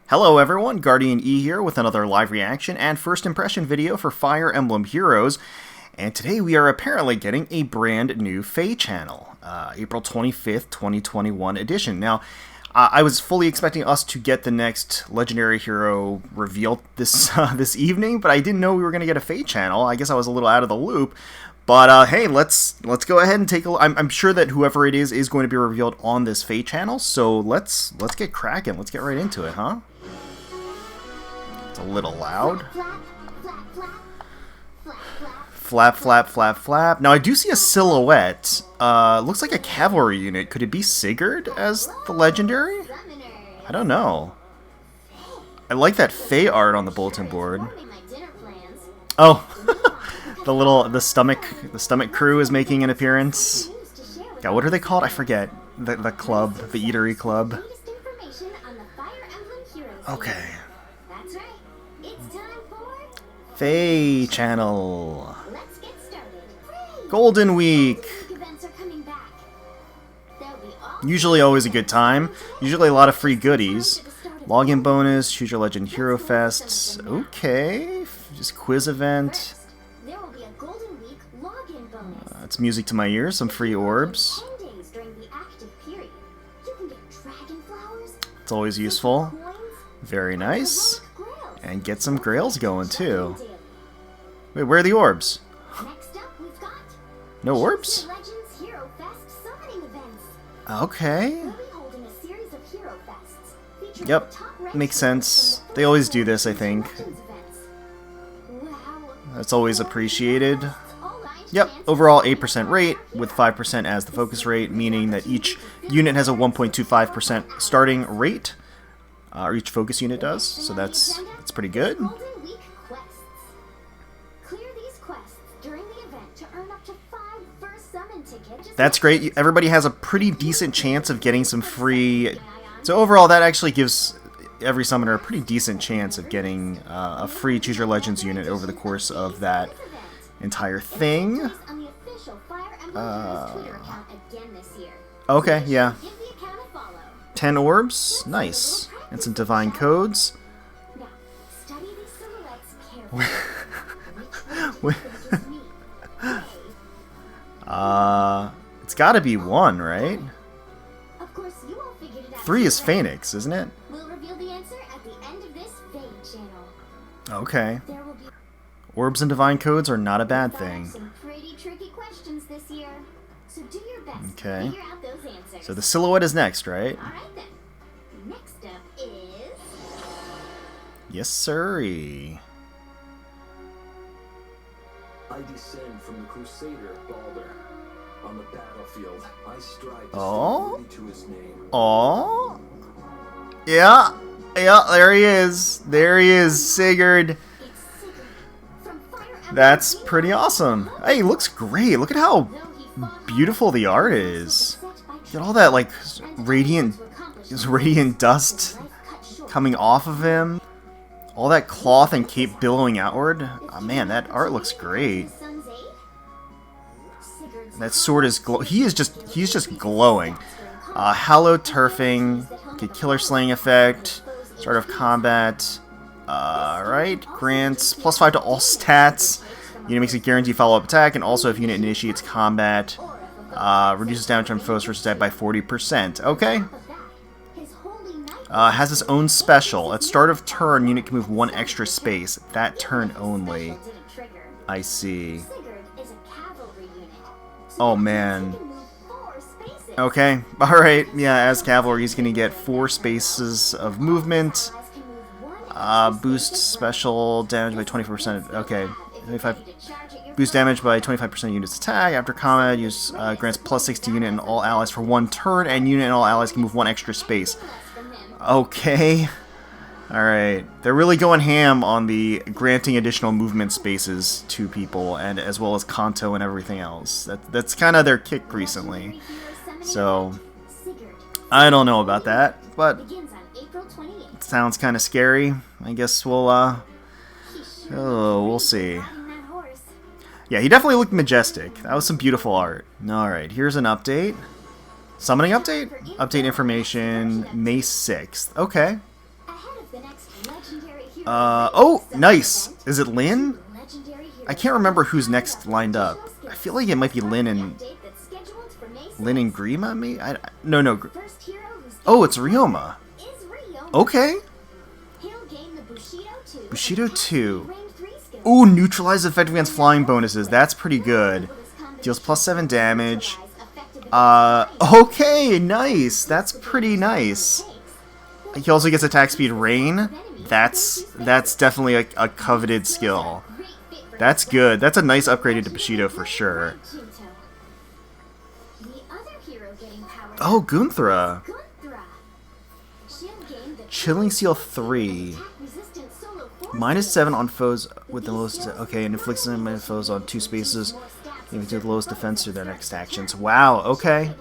Hello everyone, GuardianE here with another live reaction and first impression video for Fire Emblem Heroes. And today we are apparently getting a brand new Feh Channel, April 25th, 2021 edition. Now, I was fully expecting us to get the next Legendary Hero revealed this this evening, but I didn't know we were going to get a Feh Channel. I guess I was a little out of the loop. But hey, let's go ahead and take a look. I'm sure that whoever it is going to be revealed on this Feh Channel. So let's get cracking. Let's get right into it, huh? It's a little loud. Flap, flap, flap, flap. Now I do see a silhouette. Looks like a cavalry unit. Could it be Sigurd as the legendary? I don't know. I like that Feh art on the bulletin board. Oh, the stomach crew is making an appearance. God, what are they called? I forget. The club, the eatery club. Okay. Feh Channel. Golden Week. Usually always a good time. Usually a lot of free goodies. Login bonus, choose your legend hero fests. Okay. Just quiz event. That's music to my ears. Some free orbs. It's always useful. Very nice. And get some grails going too. Wait, where are the orbs? No orbs? Okay. Yep, makes sense. They always do this, I think. That's always appreciated. Yep, overall 8% rate, with 5% as the focus rate, meaning that each unit has a 1.25% starting rate. Or each focus unit does, so that's pretty good. That's great. Everybody has a pretty decent chance of getting some free... So overall, that actually gives every summoner a pretty decent chance of getting a free Choose Your Legends unit over the course of that entire thing. Okay, yeah. 10 orbs. Nice. And some divine codes. It's gotta be 1, right? 3 is Phoenix, isn't it? Okay. Orbs and divine codes are not a bad thing. Okay. So the silhouette is next, right? Yes, sirree. I descend from the Crusader Balder. On the battlefield, I strive to Oh? stay to his name. Oh? Yeah. Yeah, there he is. There he is, Sigurd. That's pretty awesome. Hey, he looks great. Look at how beautiful the art is. Get all that, like, radiant dust coming off of him. All that cloth and cape billowing outward. Oh, man, that art looks great. That sword is he's just glowing. Hallowed turfing, get killer slaying effect, start of combat. Right, grants +5 to all stats. Unit makes a guaranteed follow-up attack, and also if unit initiates combat, reduces damage from foes versus dead by 40%. Okay. Has its own special. At start of turn, unit can move 1 extra space. That turn only. I see. Oh, man. Okay. Alright. Yeah, as cavalry, he's going to get 4 spaces of movement. Boost special damage by 24%. Okay. 25. Boost damage by 25% of unit's attack. After combat, use grants +6 to unit and all allies for 1 turn, and unit and all allies can move 1 extra space. Okay. Alright. They're really going ham on the granting additional movement spaces to people, and as well as Kanto and everything else. That's kind of their kick recently. So, I don't know about that, but it sounds kind of scary. I guess we'll see. Yeah, he definitely looked majestic. That was some beautiful art. Alright, here's an update. Summoning update? Update information, May 6th. Okay. Oh, nice. Is it Lynn? I can't remember who's next lined up. I feel like it might be Lynn and Grima, maybe? No. Oh, it's Ryoma. Okay. Bushido 2. Ooh, neutralize effect against flying bonuses. That's pretty good. Deals +7 damage. Okay, nice. That's pretty nice. He also gets attack speed rain. That's definitely a coveted skill. That's good. That's a nice upgrade to Bushido for sure. Oh, Gunthra. Chilling Seal 3. -7 on foes with the lowest... Okay, and inflicts them on foes on 2 spaces. Even to the lowest defense through their next actions. Wow, okay.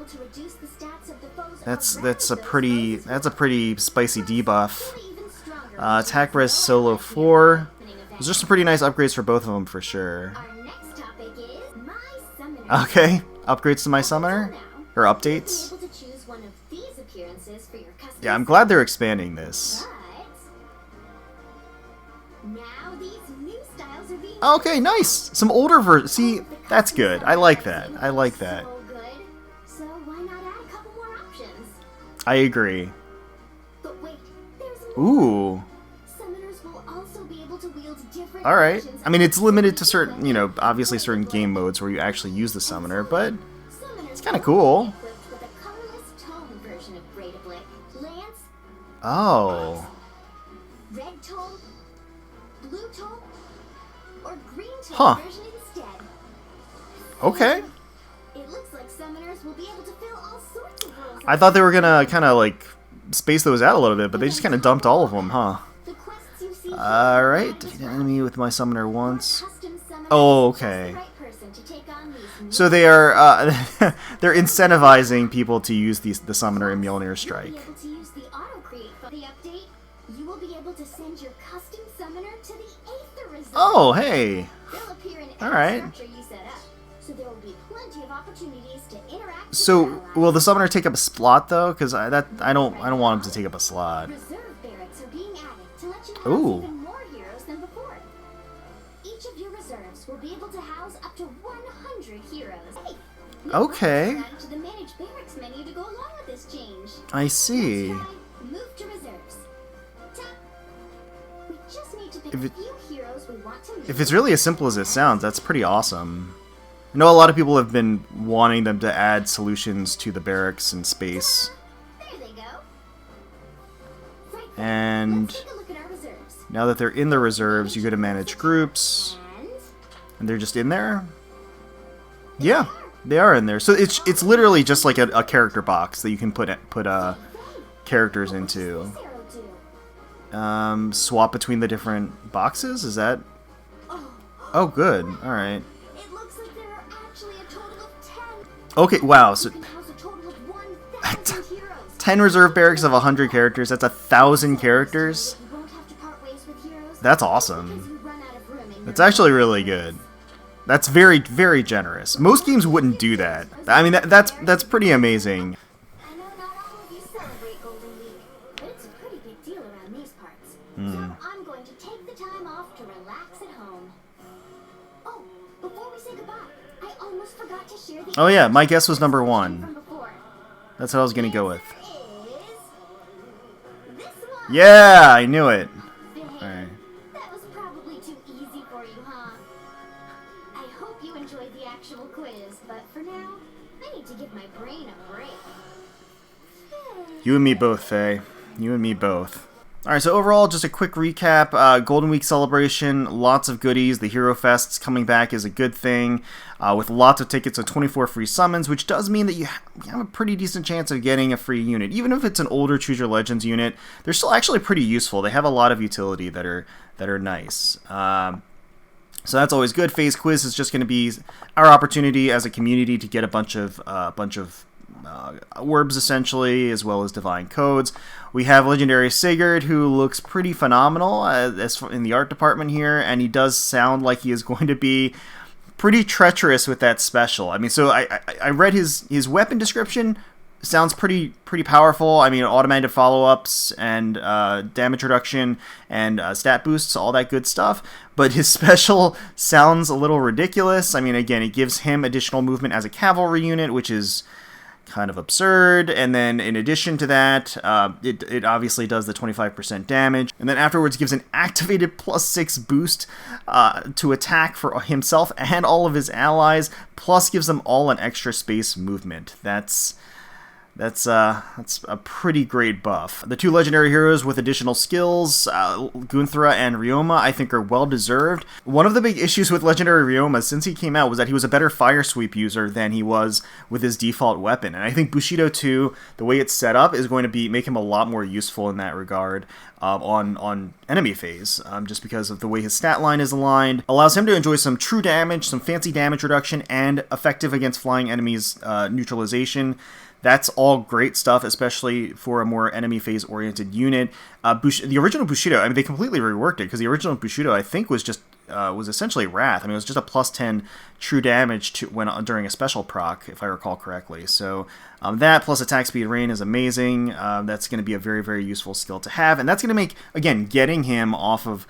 That's a pretty spicy debuff. Attack res solo 4. Those are some pretty nice upgrades for both of them for sure. Okay, upgrades to my summoner? Or updates? Yeah, I'm glad they're expanding this. Okay, nice! Some older versions. See, that's good. I like that. I like that. I agree. Ooh. Alright. I mean, it's limited to certain, obviously certain game modes where you actually use the summoner, but it's kind of cool. Oh. Huh. Okay. I thought they were gonna kind of like space those out a little bit, but they just kind of dumped all of them, huh? Alright, defeat an enemy with my summoner once. Oh, okay. So they are, they're incentivizing people to use the summoner in Mjolnir Strike. Oh, hey! Alright. So, will the summoner take up a slot though? Because I don't want him to take up a slot. Ooh. Okay. I see. If it's really as simple as it sounds, that's pretty awesome. I know a lot of people have been wanting them to add solutions to the barracks in space. And now that they're in the reserves, you go to manage groups. And they're just in there? Yeah, they are in there. So it's literally just like a character box that you can put characters into. Swap between the different boxes? Is that... Oh, good. Alright. Okay, wow. So 10 reserve barracks of 100 characters. That's 1,000 characters. That's awesome. That's actually really good. That's very, very generous. Most games wouldn't do that. I mean, that's pretty amazing. I know not all of you celebrate Golden Week, but it's a pretty big deal around these parts. So I'm going to take the time off to relax at home. Oh, before we say goodbye, I almost forgot to share the... Oh yeah, my guess was number 1. That's what I was gonna go with. Yeah, I knew it. Alright. That was probably too easy for you, huh? I hope you enjoyed the actual quiz, but for now, I need to give my brain a break. You and me both, Faye. You and me both. Alright, so overall, just a quick recap. Golden Week celebration, lots of goodies. The Hero Fests coming back is a good thing, with lots of tickets of 24 free summons, which does mean that you have a pretty decent chance of getting a free unit. Even if it's an older Choose Your Legends unit, they're still actually pretty useful. They have a lot of utility that are nice. So that's always good. Phase Quiz is just going to be our opportunity as a community to get a bunch of orbs, essentially, as well as divine codes. We have Legendary Sigurd, who looks pretty phenomenal in the art department here, and he does sound like he is going to be pretty treacherous with that special. I mean, so I read his weapon description. sounds pretty powerful. I mean, automated follow-ups and damage reduction and stat boosts, all that good stuff. But his special sounds a little ridiculous. I mean, again, it gives him additional movement as a cavalry unit, which is kind of absurd. And then in addition to that, it obviously does the 25% damage. And then afterwards gives an activated +6 boost to attack for himself and all of his allies, plus gives them all an extra space movement. That's a pretty great buff. The two legendary heroes with additional skills, Gunthra and Ryoma, I think are well deserved. One of the big issues with legendary Ryoma since he came out was that he was a better fire sweep user than he was with his default weapon. And I think Bushido 2, the way it's set up, is going to make him a lot more useful in that regard on enemy phase, just because of the way his stat line is aligned. Allows him to enjoy some true damage, some fancy damage reduction, and effective against flying enemies neutralization. That's all great stuff, especially for a more enemy phase-oriented unit. The original Bushido, I mean, they completely reworked it, because the original Bushido, I think, was essentially Wrath. I mean, it was just a +10 true damage during a special proc, if I recall correctly. So that plus attack speed rain is amazing. That's going to be a very, very useful skill to have, and that's going to make, again, getting him off of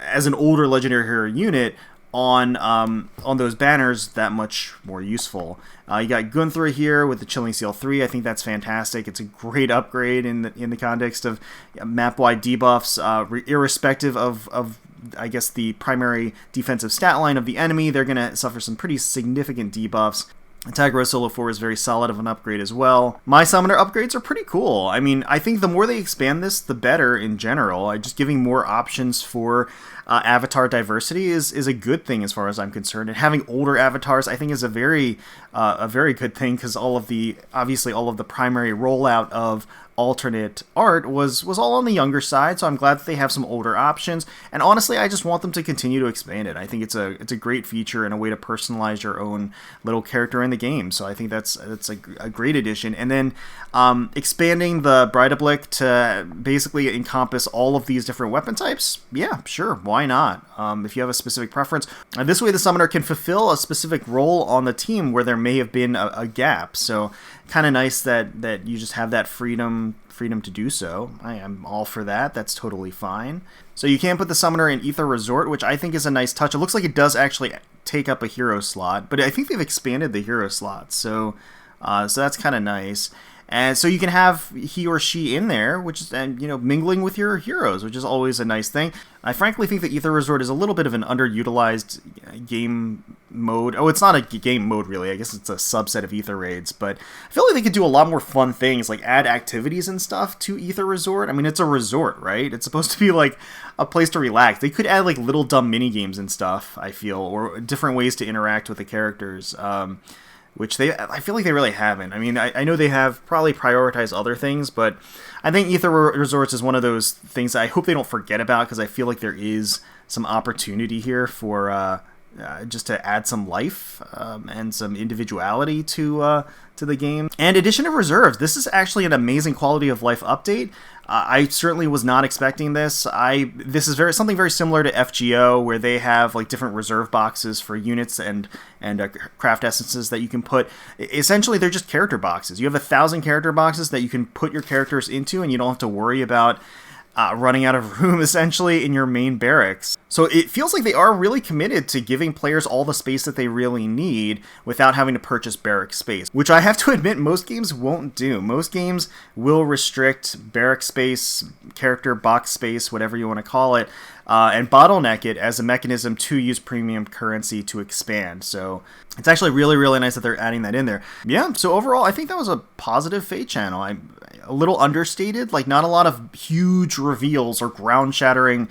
as an older legendary hero unit on those banners that much more useful. You got Gunthra here with the Chilling Seal 3. I think that's fantastic. It's a great upgrade in the context of map-wide debuffs, irrespective of I guess the primary defensive stat line of the enemy. They're going to suffer some pretty significant debuffs. Tagro Solo 4 is very solid of an upgrade as well. My summoner upgrades are pretty cool. I mean, I think the more they expand this, the better in general. Just giving more options for avatar diversity is a good thing as far as I'm concerned. And having older avatars, I think, is a very good thing, because obviously all of the primary rollout of alternate art was all on the younger side, so I'm glad that they have some older options. And honestly, I just want them to continue to expand it. I think it's a great feature and a way to personalize your own little character in the game. So I think that's a great addition. And then expanding the Breidablik to basically encompass all of these different weapon types, yeah, sure, why not? If you have a specific preference. This way the summoner can fulfill a specific role on the team where there may have been a gap. So kind of nice that you just have that freedom to do so. I am all for that. That's totally fine. So you can put the summoner in Ether Resort, which I think is a nice touch. It looks like it does actually take up a hero slot, but I think they've expanded the hero slot, so that's kind of nice. And so you can have he or she in there, which is, mingling with your heroes, which is always a nice thing. I frankly think that Ether Resort is a little bit of an underutilized game mode. Oh, it's not a game mode, really. I guess it's a subset of Ether Raids, but I feel like they could do a lot more fun things, like add activities and stuff to Ether Resort. I mean, it's a resort, right? It's supposed to be like a place to relax. They could add like little dumb mini games and stuff, I feel, or different ways to interact with the characters. Which I feel like they really haven't. I mean, I know they have probably prioritized other things, but I think Ether Resorts is one of those things that I hope they don't forget about, because I feel like there is some opportunity here for just to add some life and some individuality to the game. And Edition of Reserves, this is actually an amazing quality of life update. I certainly was not expecting this. This is something very similar to FGO, where they have like different reserve boxes for units and craft essences that you can put. Essentially, they're just character boxes. You have 1,000 character boxes that you can put your characters into, and you don't have to worry about running out of room, essentially, in your main barracks. So it feels like they are really committed to giving players all the space that they really need without having to purchase barrack space, which I have to admit most games won't do. Most games will restrict barrack space, character box space, whatever you want to call it, and bottleneck it as a mechanism to use premium currency to expand. So it's actually really, really nice that they're adding that in there. Yeah, so overall, I think that was a positive Feh Channel. A little understated, like not a lot of huge reveals or ground-shattering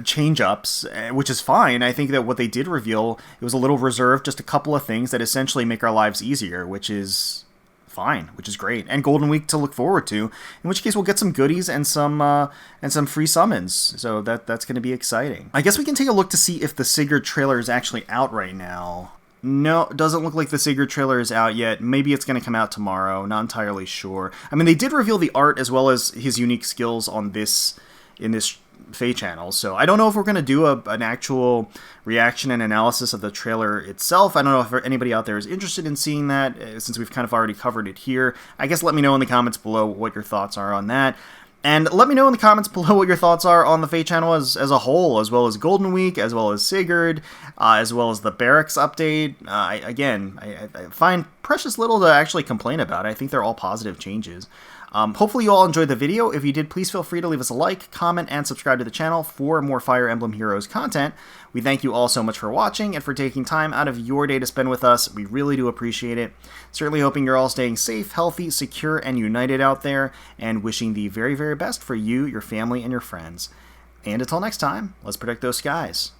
change-ups, which is fine. I think that what they did reveal, it was a little reserved, just a couple of things that essentially make our lives easier, which is fine, which is great. And Golden Week to look forward to, in which case we'll get some goodies and some free summons, so that's going to be exciting. I guess we can take a look to see if the Sigurd trailer is actually out right now. No, it doesn't look like the Sigurd trailer is out yet. Maybe it's going to come out tomorrow. Not entirely sure. I mean, they did reveal the art as well as his unique skills in this Feh Channel. So I don't know if we're going to do an actual reaction and analysis of the trailer itself. I don't know if anybody out there is interested in seeing that, since we've kind of already covered it here. I guess let me know in the comments below what your thoughts are on that. And let me know in the comments below what your thoughts are on the Feh Channel as a whole, as well as Golden Week, as well as Sigurd, as well as the Barracks update. I find precious little to actually complain about. I think they're all positive changes. Hopefully you all enjoyed the video. If you did, please feel free to leave us a like, comment, and subscribe to the channel for more Fire Emblem Heroes content. We thank you all so much for watching and for taking time out of your day to spend with us. We really do appreciate it. Certainly hoping you're all staying safe, healthy, secure, and united out there, and wishing the very, very best for you, your family, and your friends. And until next time, let's protect those skies.